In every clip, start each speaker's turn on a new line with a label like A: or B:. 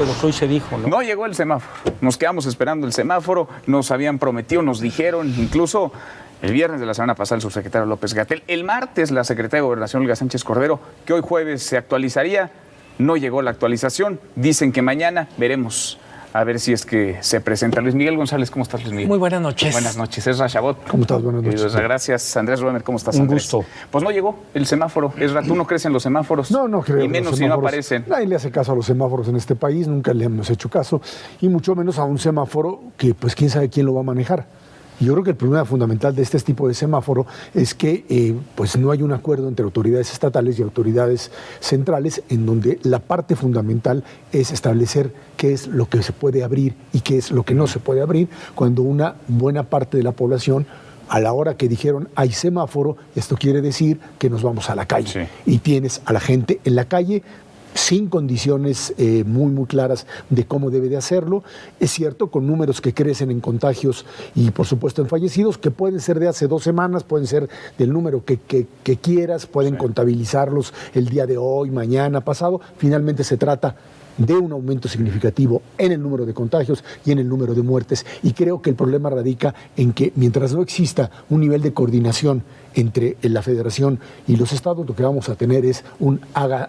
A: Pero hoy se dijo, ¿no?
B: No llegó el semáforo. Nos quedamos esperando el semáforo. Nos habían prometido, nos dijeron, incluso el viernes de la semana pasada el subsecretario López-Gatell. El martes la secretaria de Gobernación, Olga Sánchez Cordero, que hoy jueves se actualizaría. No llegó la actualización. Dicen que mañana veremos. A ver si es que se presenta. Luis Miguel González, ¿cómo estás, Luis Miguel?
C: Muy buenas noches.
B: Buenas noches, Ezra Chabot.
D: ¿Cómo estás? Buenas noches.
B: Gracias, Andrés Roemer, ¿cómo estás,
A: Un
B: Andrés?
A: gusto.
B: Pues no llegó el semáforo. Ezra, ¿tú no crees en los semáforos?
D: No creo.
B: Y menos si no aparecen.
D: Nadie le hace caso a los semáforos en este país, nunca le hemos hecho caso, y mucho menos a un semáforo que, pues, quién sabe quién lo va a manejar. Yo creo que el problema fundamental de este tipo de semáforo es que pues no hay un acuerdo entre autoridades estatales y autoridades centrales, en donde la parte fundamental es establecer qué es lo que se puede abrir y qué es lo que no se puede abrir, cuando una buena parte de la población, a la hora que dijeron hay semáforo, esto quiere decir que nos vamos a la calle.
B: Sí.
D: Y tienes a la gente en la calle sin condiciones muy claras de cómo debe de hacerlo. Es cierto, con números que crecen en contagios y por supuesto en fallecidos, que pueden ser de hace 2 semanas, pueden ser del número que quieras, pueden contabilizarlos el día de hoy, mañana, pasado. Finalmente se trata de un aumento significativo en el número de contagios y en el número de muertes. Y creo que el problema radica en que mientras no exista un nivel de coordinación entre la Federación y los estados, lo que vamos a tener es un haga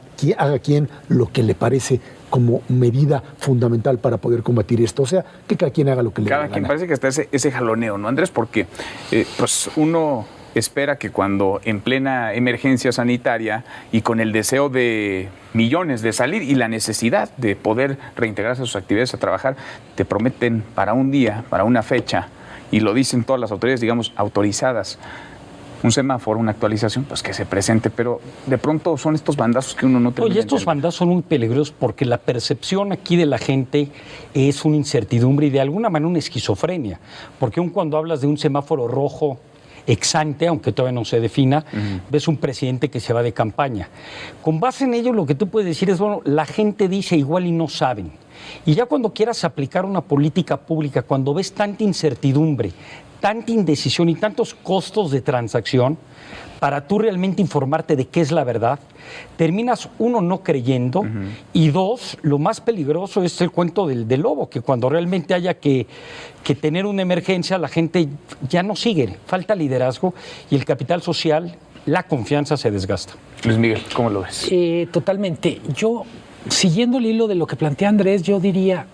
D: quien lo que le parece como medida fundamental para poder combatir esto. O sea, que cada quien haga lo que le dé la
B: Cada quien,
D: gana.
B: parece que está ese jaloneo, ¿no, Andrés? Porque pues uno espera que cuando en plena emergencia sanitaria y con el deseo de millones de salir y la necesidad de poder reintegrarse a sus actividades, a trabajar, te prometen para un día, para una fecha, y lo dicen todas las autoridades, digamos, autorizadas, un semáforo, una actualización, pues que se presente, pero de pronto son estos bandazos que uno no termina.
A: Oye, estos bandazos son muy peligrosos porque la percepción aquí de la gente es una incertidumbre y de alguna manera una esquizofrenia, porque aun cuando hablas de un semáforo rojo ex ante, aunque todavía no se defina, ves un presidente que se va de campaña. Con base en ello, lo que tú puedes decir es, bueno, la gente dice igual y no saben. Y ya cuando quieras aplicar una política pública, cuando ves tanta incertidumbre, tanta indecisión y tantos costos de transacción, para tú realmente informarte de qué es la verdad, terminas, uno, no creyendo, y dos, lo más peligroso es el cuento del lobo, que cuando realmente haya que tener una emergencia, la gente ya no sigue, falta liderazgo y el capital social, la confianza se desgasta.
B: Luis Miguel, ¿cómo lo ves?
C: Totalmente. Yo, siguiendo el hilo de lo que plantea Andrés, yo diría,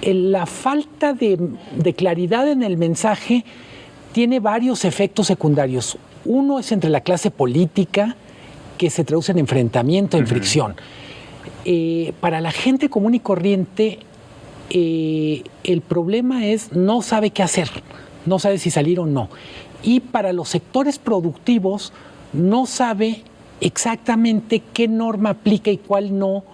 C: la falta de claridad en el mensaje tiene varios efectos secundarios. Uno es entre la clase política, que se traduce en enfrentamiento, en fricción. Para la gente común y corriente, el problema es no sabe qué hacer, no sabe si salir o no. Y para los sectores productivos, no sabe exactamente qué norma aplica y cuál no,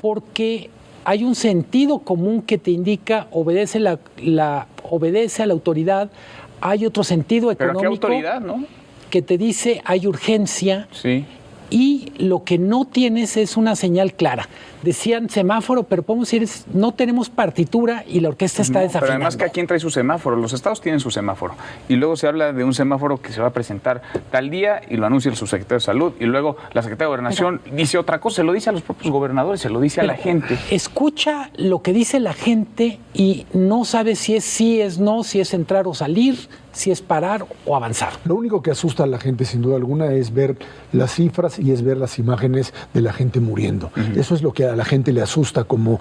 C: porque hay un sentido común que te indica obedece obedece a la autoridad. Hay otro sentido económico.
B: ¿Pero qué autoridad, no?
C: Que te dice hay urgencia.
B: Sí.
C: Y lo que no tienes es una señal clara. Decían semáforo, pero podemos decir, no tenemos partitura y la orquesta está desafinando.
B: Pero además cada quien trae su semáforo, los estados tienen su semáforo. Y luego se habla de un semáforo que se va a presentar tal día y lo anuncia el subsecretario de Salud. Y luego la secretaria de Gobernación dice otra cosa, se lo dice a los propios gobernadores, se lo dice a la gente.
C: Escucha lo que dice la gente y no sabe si es sí, es no, si es entrar o salir, si es parar o avanzar.
D: Lo único que asusta a la gente, sin duda alguna, es ver las cifras y es ver las imágenes de la gente muriendo. Eso es lo que a la gente le asusta como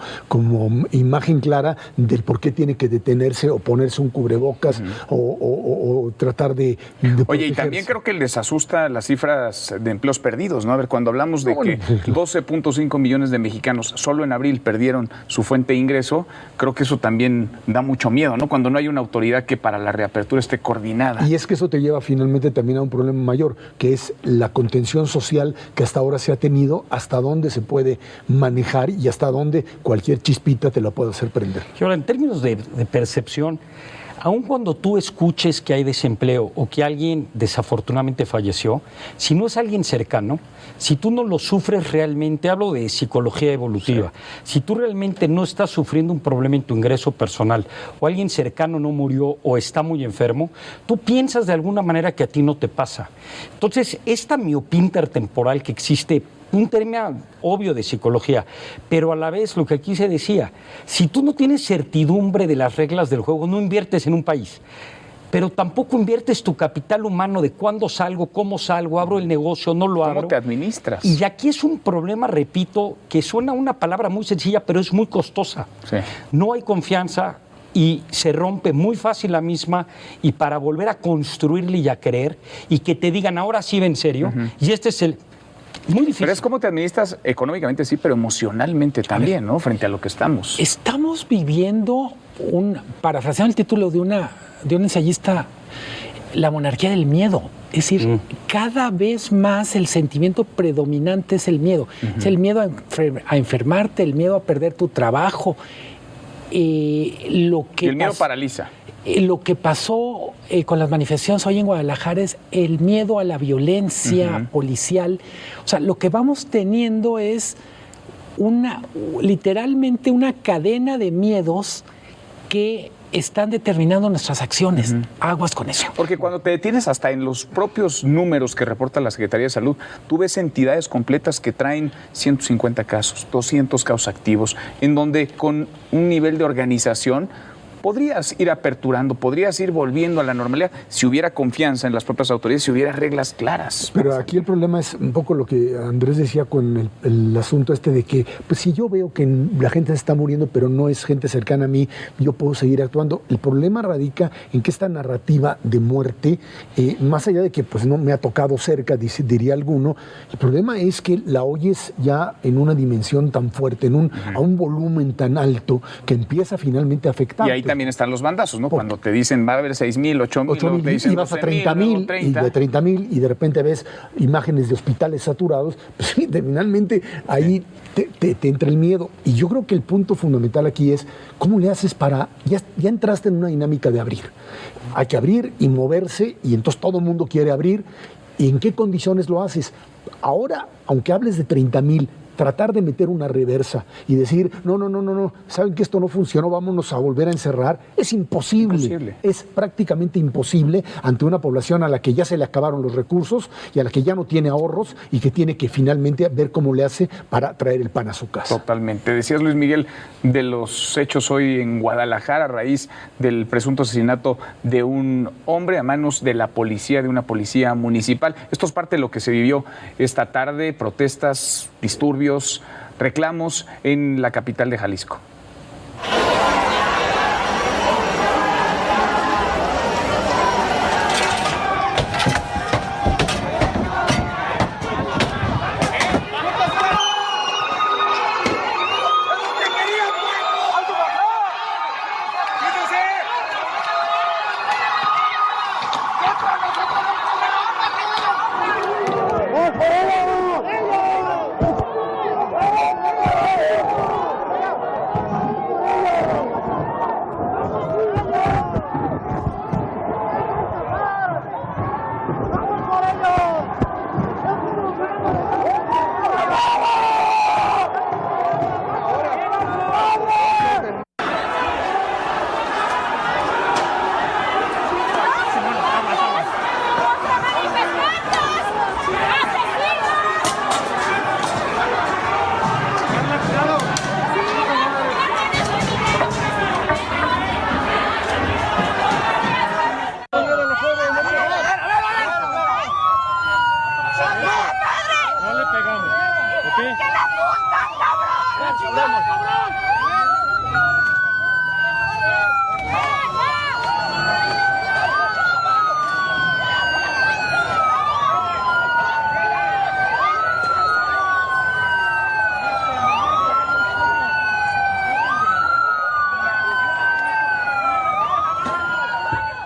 D: imagen clara del por qué tiene que detenerse o ponerse un cubrebocas o tratar de
B: Oye, y también creo que les asusta las cifras de empleos perdidos, ¿no? A ver, cuando hablamos de que 12.5 millones de mexicanos solo en abril perdieron su fuente de ingreso, creo que eso también da mucho miedo, ¿no? Cuando no hay una autoridad que para la reapertura esté coordinada.
D: Y es que eso te lleva finalmente también a un problema mayor, que es la contención social que hasta ahora se ha tenido, hasta dónde se puede manejar y hasta dónde cualquier chispita te la puede hacer prender.
A: Y ahora, en términos de percepción, aun cuando tú escuches que hay desempleo o que alguien desafortunadamente falleció, si no es alguien cercano, si tú no lo sufres realmente, hablo de psicología evolutiva, si tú realmente no estás sufriendo un problema en tu ingreso personal o alguien cercano no murió o está muy enfermo, tú piensas de alguna manera que a ti no te pasa. Entonces, esta miopía intertemporal que existe un tema obvio de psicología, pero a la vez lo que aquí se decía, si tú no tienes certidumbre de las reglas del juego, no inviertes en un país. Pero tampoco inviertes tu capital humano de cuándo salgo, cómo salgo, abro el negocio, no lo abro.
B: ¿Cómo te administras?
A: Y aquí es un problema, repito, que suena una palabra muy sencilla, pero es muy costosa.
B: Sí.
A: No hay confianza y se rompe muy fácil la misma, y para volver a construirle y a creer, y que te digan, ahora sí, en serio, y este es el... Muy difícil.
B: Pero es cómo te administras económicamente, sí, pero emocionalmente también, ¿no? Frente a lo que estamos.
C: Estamos viviendo, parafraseando el título de un ensayista, la monarquía del miedo. Es decir, cada vez más el sentimiento predominante es el miedo. Es el miedo a enfermarte, el miedo a perder tu trabajo.
B: Y el miedo paraliza.
C: Lo que pasó con las manifestaciones hoy en Guadalajara es el miedo a la violencia policial. O sea, lo que vamos teniendo es literalmente una cadena de miedos que están determinando nuestras acciones. Aguas con eso.
B: Porque cuando te detienes hasta en los propios números que reporta la Secretaría de Salud, tú ves entidades completas que traen 150 casos, 200 casos activos, en donde con un nivel de organización podrías ir aperturando, podrías ir volviendo a la normalidad si hubiera confianza en las propias autoridades, si hubiera reglas claras.
D: Pero aquí el problema es un poco lo que Andrés decía con el asunto de que, pues si yo veo que la gente se está muriendo, pero no es gente cercana a mí, yo puedo seguir actuando. El problema radica en que esta narrativa de muerte, más allá de que pues no me ha tocado cerca, diría alguno, el problema es que la oyes ya en una dimensión tan fuerte, a un volumen tan alto, que empieza finalmente a afectar.
B: Y ahí también están los bandazos, ¿no? Cuando te dicen va a haber 6,000, 8,000,
D: y vas a 30,000, y de 30,000, y de repente ves imágenes de hospitales saturados, pues finalmente ahí te entra el miedo. Y yo creo que el punto fundamental aquí es cómo le haces para... Ya entraste en una dinámica de abrir. Hay que abrir y moverse, y entonces todo el mundo quiere abrir. ¿Y en qué condiciones lo haces? Ahora, aunque hables de 30,000, tratar de meter una reversa y decir, no, saben que esto no funcionó, vámonos a volver a encerrar, es imposible. Es prácticamente imposible ante una población a la que ya se le acabaron los recursos y a la que ya no tiene ahorros y que tiene que finalmente ver cómo le hace para traer el pan a su casa.
B: Totalmente. Decías, Luis Miguel, de los hechos hoy en Guadalajara a raíz del presunto asesinato de un hombre a manos de la policía, de una policía municipal. Esto es parte de lo que se vivió esta tarde, protestas, disturbios, reclamos en la capital de Jalisco.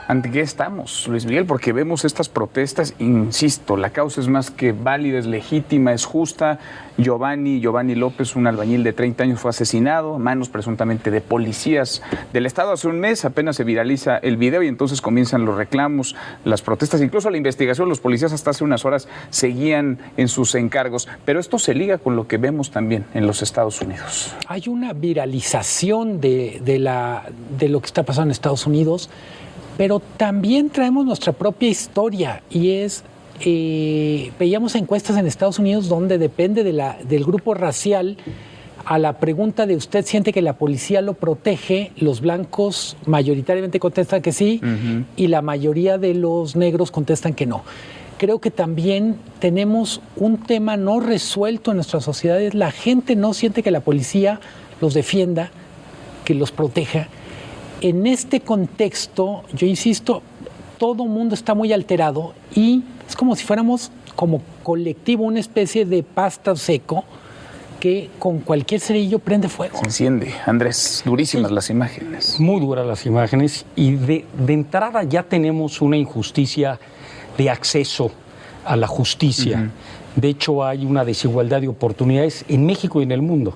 B: ¿Ante qué estamos, Luis Miguel? Porque vemos estas protestas, insisto, la causa es más que válida, es legítima, es justa. Giovanni López, un albañil de 30 años, fue asesinado a manos presuntamente de policías del Estado hace un mes. Apenas se viraliza el video y entonces comienzan los reclamos, las protestas, incluso la investigación. Los policías hasta hace unas horas seguían en sus encargos. Pero esto se liga con lo que vemos también en los Estados Unidos.
C: Hay una viralización de lo que está pasando en Estados Unidos, pero también traemos nuestra propia historia, y es veíamos encuestas en Estados Unidos donde depende del grupo racial. A la pregunta de ¿usted siente que la policía lo protege?, los blancos mayoritariamente contestan que sí, y la mayoría de los negros contestan que no. Creo que también tenemos un tema no resuelto en nuestras sociedades. La gente no siente que la policía los defienda, que los proteja. En este contexto, yo insisto, todo el mundo está muy alterado y es como si fuéramos como colectivo una especie de pasto seco que con cualquier cerillo prende fuego.
B: Se enciende. Andrés, durísimas las imágenes.
A: Muy duras las imágenes y de entrada ya tenemos una injusticia de acceso a la justicia. De hecho, hay una desigualdad de oportunidades en México y en el mundo.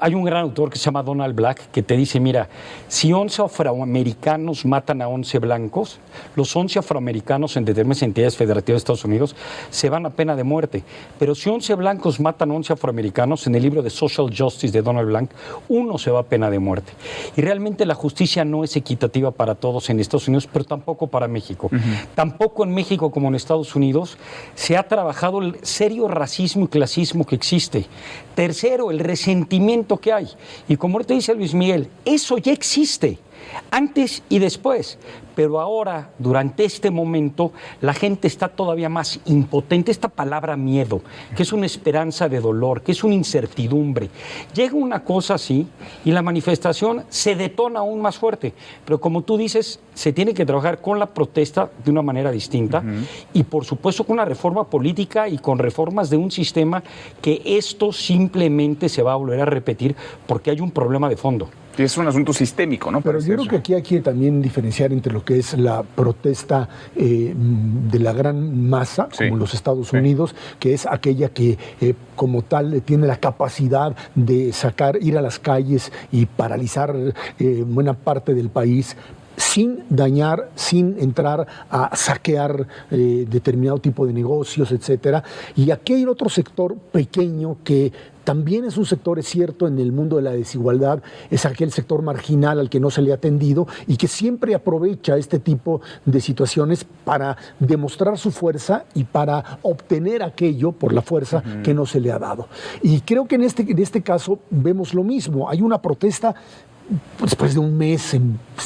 A: Hay un gran autor que se llama Donald Black que te dice, mira, si 11 afroamericanos matan a 11 blancos, los 11 afroamericanos en determinadas entidades federativas de Estados Unidos se van a pena de muerte. Pero si 11 blancos matan a 11 afroamericanos, en el libro de Social Justice de Donald Black, uno se va a pena de muerte. Y realmente la justicia no es equitativa para todos en Estados Unidos, pero tampoco para México. Tampoco en México como en Estados Unidos se ha trabajado el serio racismo y clasismo que existe. Tercero, el resentimiento que hay. Y como ahorita dice Luis Miguel, eso ya existe, antes y después. Pero ahora, durante este momento, la gente está todavía más impotente. Esta palabra miedo, que es una esperanza de dolor, que es una incertidumbre. Llega una cosa así y la manifestación se detona aún más fuerte. Pero como tú dices, se tiene que trabajar con la protesta de una manera distinta y, por supuesto, con una reforma política y con reformas de un sistema que esto simplemente se va a volver a repetir porque hay un problema de fondo.
B: Es un asunto sistémico, ¿no?
D: Pero yo creo que aquí hay que también diferenciar entre lo que es la protesta de la gran masa, como los Estados Unidos, que es aquella que como tal tiene la capacidad de ir a las calles y paralizar buena parte del país, sin dañar, sin entrar a saquear determinado tipo de negocios, etcétera. Y aquí hay otro sector pequeño que también es un sector, es cierto, en el mundo de la desigualdad, es aquel sector marginal al que no se le ha atendido y que siempre aprovecha este tipo de situaciones para demostrar su fuerza y para obtener aquello por la fuerza que no se le ha dado. Y creo que en este caso vemos lo mismo. Hay una protesta. Después de un mes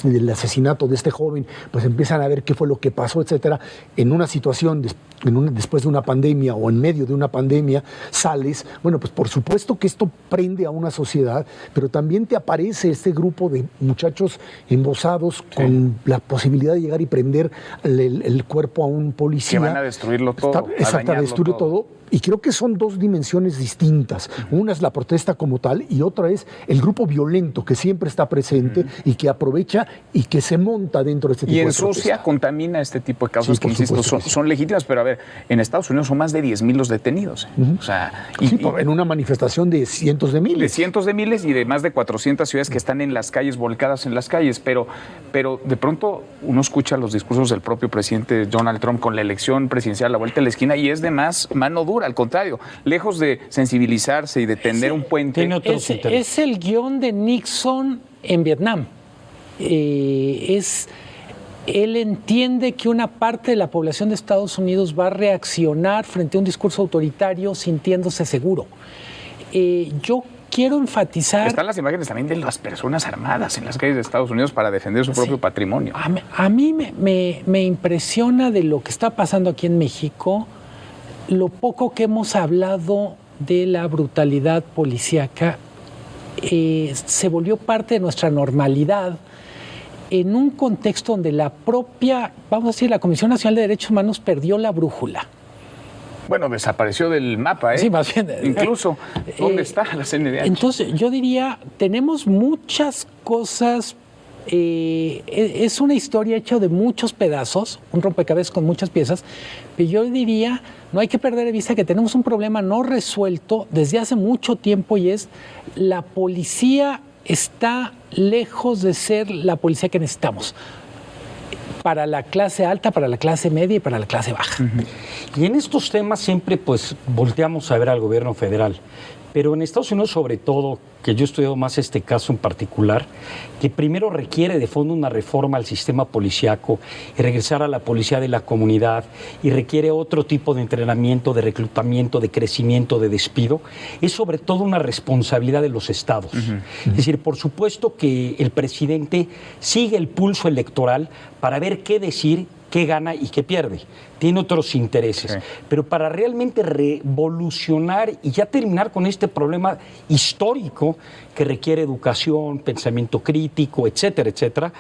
D: del asesinato de este joven, pues empiezan a ver qué fue lo que pasó, etcétera. En una situación, después de una pandemia o en medio de una pandemia, sales, bueno, pues por supuesto que esto prende a una sociedad, pero también te aparece este grupo de muchachos embosados con la posibilidad de llegar y prender el cuerpo a un policía.
B: Que van a destruirlo todo.
D: Exacto, a destruirlo todo. Y creo que son dos dimensiones distintas. Una es la protesta como tal y otra es el grupo violento que siempre está presente y que aprovecha y que se monta dentro de este tipo de protesta.
B: Y ensucia, contamina este tipo de causas que, insisto, son legítimas. Pero a ver, en Estados Unidos son más de 10,000 los detenidos. O sea,
D: en una manifestación de cientos de miles.
B: De cientos de miles y de más de 400 ciudades que están en las calles, volcadas en las calles. Pero de pronto uno escucha los discursos del propio presidente Donald Trump con la elección presidencial a la vuelta de la esquina y es de más mano dura. Al contrario, lejos de sensibilizarse y de tender un puente.
C: Es el guión de Nixon en Vietnam. Él entiende que una parte de la población de Estados Unidos va a reaccionar frente a un discurso autoritario sintiéndose seguro. Yo quiero enfatizar...
B: Están las imágenes también de las personas armadas en las calles de Estados Unidos para defender su propio patrimonio.
C: A mí me impresiona de lo que está pasando aquí en México lo poco que hemos hablado de la brutalidad policíaca. Se volvió parte de nuestra normalidad en un contexto donde la propia, vamos a decir, la Comisión Nacional de Derechos Humanos perdió la brújula.
B: Bueno, desapareció del mapa, ¿eh?
C: Sí, más bien.
B: Incluso, ¿dónde está la CNDH?
C: Entonces, yo diría, tenemos muchas cosas. Es una historia hecha de muchos pedazos, un rompecabezas con muchas piezas, pero yo diría, no hay que perder de vista que tenemos un problema no resuelto desde hace mucho tiempo y es la policía está lejos de ser la policía que necesitamos para la clase alta, para la clase media y para la clase baja.
A: Y en estos temas siempre pues volteamos a ver al gobierno federal. Pero en Estados Unidos, sobre todo, que yo he estudiado más este caso en particular, que primero requiere de fondo una reforma al sistema policíaco y regresar a la policía de la comunidad, y requiere otro tipo de entrenamiento, de reclutamiento, de crecimiento, de despido, es sobre todo una responsabilidad de los estados. Es decir, por supuesto que el presidente sigue el pulso electoral para ver qué decir, qué gana y qué pierde. Tiene otros intereses. Sí. Pero para realmente revolucionar y ya terminar con este problema histórico que requiere educación, pensamiento crítico, etcétera, etcétera,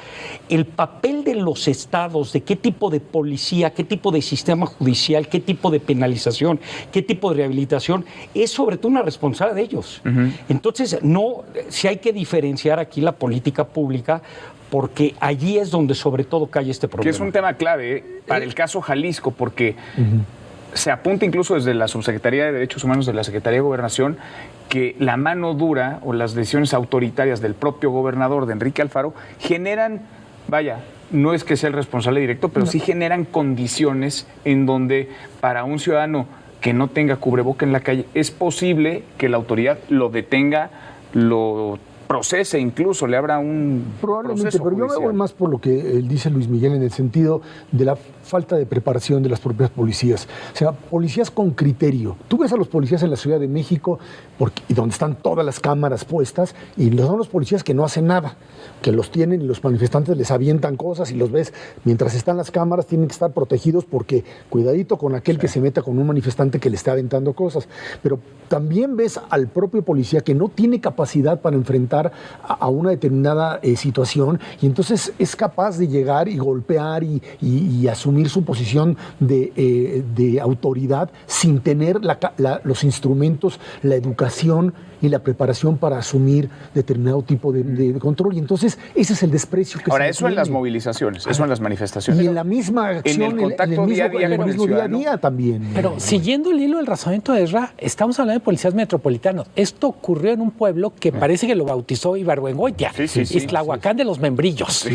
A: el papel de los estados, de qué tipo de policía, qué tipo de sistema judicial, qué tipo de penalización, qué tipo de rehabilitación, es sobre todo una responsabilidad de ellos. Entonces, no, si hay que diferenciar aquí la política pública, porque allí es donde sobre todo cae este problema.
B: Que es un tema clave para el caso Jalisco, porque se apunta incluso desde la Subsecretaría de Derechos Humanos de la Secretaría de Gobernación que la mano dura o las decisiones autoritarias del propio gobernador de Enrique Alfaro generan, vaya, no es que sea el responsable directo, pero sí generan condiciones en donde para un ciudadano que no tenga cubreboca en la calle es posible que la autoridad lo detenga, lo procese, incluso le abra un
D: probablemente,
B: proceso
D: pero
B: judicial.
D: Yo me voy más por lo que dice Luis Miguel en el sentido de la falta de preparación de las propias policías. O sea, policías con criterio. Tú ves a los policías en la Ciudad de México y donde están todas las cámaras puestas y son los policías que no hacen nada, que los tienen y los manifestantes les avientan cosas y los ves mientras están las cámaras, tienen que estar protegidos porque cuidadito con aquel que se meta con un manifestante que le está aventando cosas. Pero también ves al propio policía que no tiene capacidad para enfrentar a una determinada situación y entonces es capaz de llegar y golpear y asumir su posición de autoridad sin tener los instrumentos, la educación y la preparación para asumir determinado tipo de control. Y entonces ese es el desprecio que
B: ahora,
D: se
B: eso
D: tiene.
B: En las movilizaciones, eso en las manifestaciones.
D: Y en la misma acción,
B: en el contacto día a día
D: en el
B: con el
D: mismo día a
B: ciudadano.
D: día también.
C: Pero siguiendo el hilo del razonamiento de Esra, estamos hablando de policías metropolitanos. Esto ocurrió en un pueblo que parece que lo bautizó Ibargüengoitia, Ixtlahuacán de los Membrillos,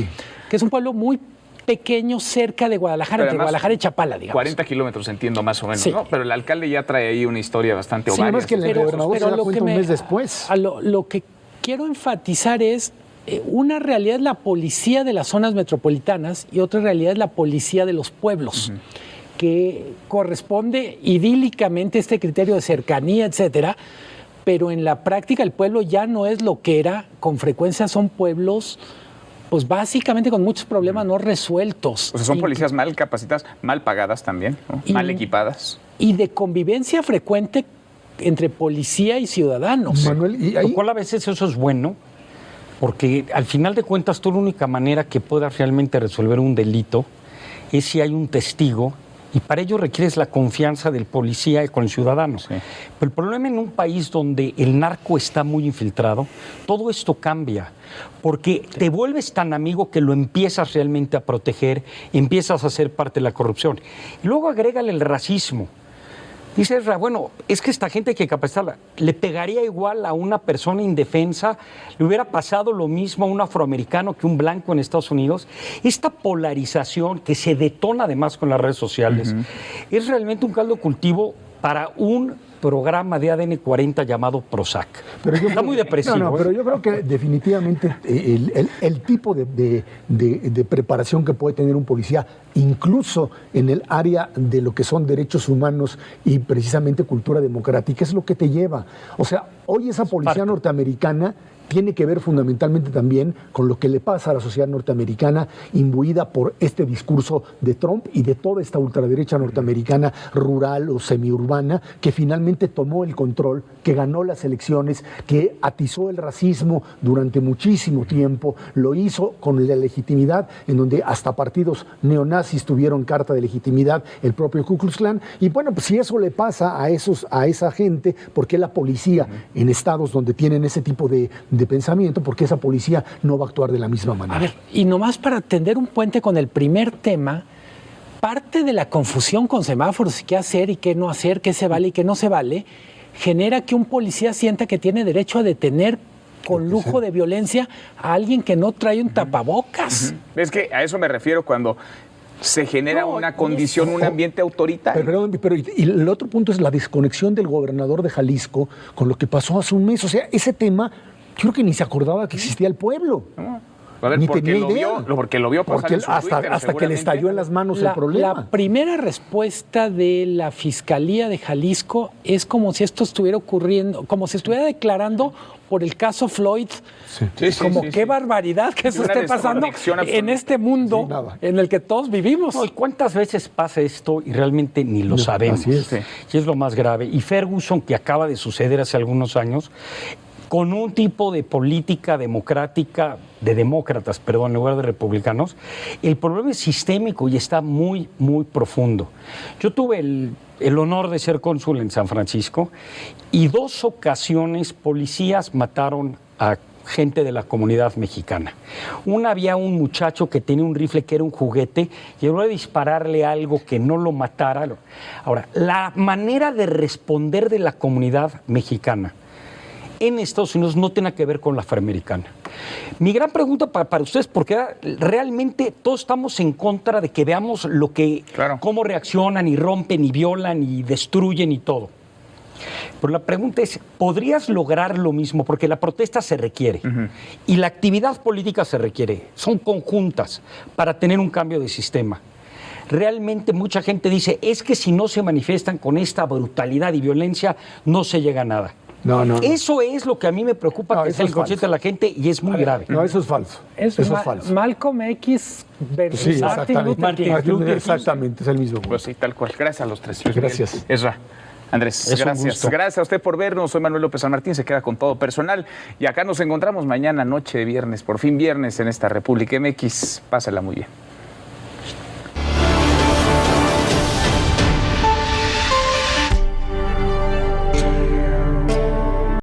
C: que es un pueblo muy pequeño cerca de Guadalajara, entre Guadalajara y Chapala, digamos.
B: 40 kilómetros, entiendo, más o menos, ¿no? Pero el alcalde ya trae ahí una historia bastante ovaria.
D: Más que el gobernador se da cuenta un mes después.
C: Lo que quiero enfatizar es una realidad es la policía de las zonas metropolitanas y otra realidad es la policía de los pueblos, que corresponde idílicamente a este criterio de cercanía, etcétera, pero en la práctica el pueblo ya no es lo que era. Con frecuencia son pueblos, pues básicamente con muchos problemas no resueltos.
B: O sea, son policías mal capacitadas, mal pagadas también, ¿no? Mal equipadas.
C: Y de convivencia frecuente entre policía y ciudadanos.
D: Manuel,
A: lo cual a veces eso es bueno, porque al final de cuentas tú la única manera que puedas realmente resolver un delito es si hay un testigo, y para ello requieres la confianza del policía con el ciudadano. Sí. Pero el problema en un país donde el narco está muy infiltrado, todo esto cambia, porque te vuelves tan amigo que lo empiezas realmente a proteger, empiezas a ser parte de la corrupción. Y luego agrégale el racismo. Dice Esra, bueno, es que esta gente hay que capacitarla. Le pegaría igual a una persona indefensa, le hubiera pasado lo mismo a un afroamericano que un blanco en Estados Unidos. Esta polarización que se detona además con las redes sociales es realmente un caldo de cultivo para un programa de ADN 40 llamado Prozac. Está muy depresivo.
D: Pero yo creo que definitivamente el tipo de preparación que puede tener un policía, incluso en el área de lo que son derechos humanos y precisamente cultura democrática, es lo que te lleva. O sea, hoy esa policía norteamericana tiene que ver fundamentalmente también con lo que le pasa a la sociedad norteamericana, imbuida por este discurso de Trump y de toda esta ultraderecha norteamericana rural o semiurbana que finalmente tomó el control, que ganó las elecciones, que atizó el racismo durante muchísimo tiempo, lo hizo con la legitimidad, en donde hasta partidos neonazis tuvieron carta de legitimidad, el propio Ku Klux Klan. Y bueno, pues si eso le pasa a esa gente, ¿por qué la policía en estados donde tienen ese tipo de pensamiento, porque esa policía no va a actuar de la misma manera?
C: A ver, y nomás para tender un puente con el primer tema, parte de la confusión con semáforos y qué hacer y qué no hacer, qué se vale y qué no se vale, genera que un policía sienta que tiene derecho a detener con lujo de violencia a alguien que no trae un tapabocas.
B: Es que a eso me refiero cuando se genera una condición, un ambiente autoritario.
D: Pero y el otro punto es la desconexión del gobernador de Jalisco con lo que pasó hace un mes. O sea, ese tema, yo creo que ni se acordaba que existía el pueblo.
B: A ver,
D: Ni
B: porque
D: tenía
B: lo
D: idea.
B: vio pasar en su Twitter,
D: hasta que le estalló en las manos el problema.
C: La primera respuesta de la Fiscalía de Jalisco es como si esto estuviera ocurriendo, como si estuviera declarando por el caso Floyd. Qué barbaridad que eso esté pasando en este mundo en el que todos vivimos.
A: No, ¿y cuántas veces pasa esto y realmente ni lo sabemos?
D: Así es.
A: Y es lo más grave. Y Ferguson, que acaba de suceder hace algunos años, con un tipo de política democrática, de demócratas, perdón, en lugar de republicanos, el problema es sistémico y está muy, muy profundo. Yo tuve el honor de ser cónsul en San Francisco y 2 ocasiones policías mataron a gente de la comunidad mexicana. Una, había un muchacho que tenía un rifle que era un juguete y en lugar de dispararle algo que no lo matara. Ahora, la manera de responder de la comunidad mexicana en Estados Unidos no tiene que ver con la afroamericana. Mi gran pregunta para ustedes, porque realmente todos estamos en contra de que veamos cómo reaccionan y rompen y violan y destruyen y todo. Pero la pregunta es, ¿podrías lograr lo mismo? Porque la protesta se requiere y la actividad política se requiere. Son conjuntas para tener un cambio de sistema. Realmente mucha gente dice, es que si no se manifiestan con esta brutalidad y violencia, no se llega a nada.
D: No.
A: Eso es lo que a mí me preocupa, que sea inconsciente de la gente y es muy grave.
D: No, eso es falso.
C: Eso es falso. Malcolm X versus Martin Luther King.
D: Exactamente, es el mismo.
B: Pues sí, tal cual. Gracias a los tres.
D: Gracias.
B: Ezra. Andrés, gracias. Gracias a usted por vernos. Soy Manuel López San Martín, se queda con todo personal. Y acá nos encontramos mañana, noche de viernes, por fin viernes en esta República MX. Pásala muy bien.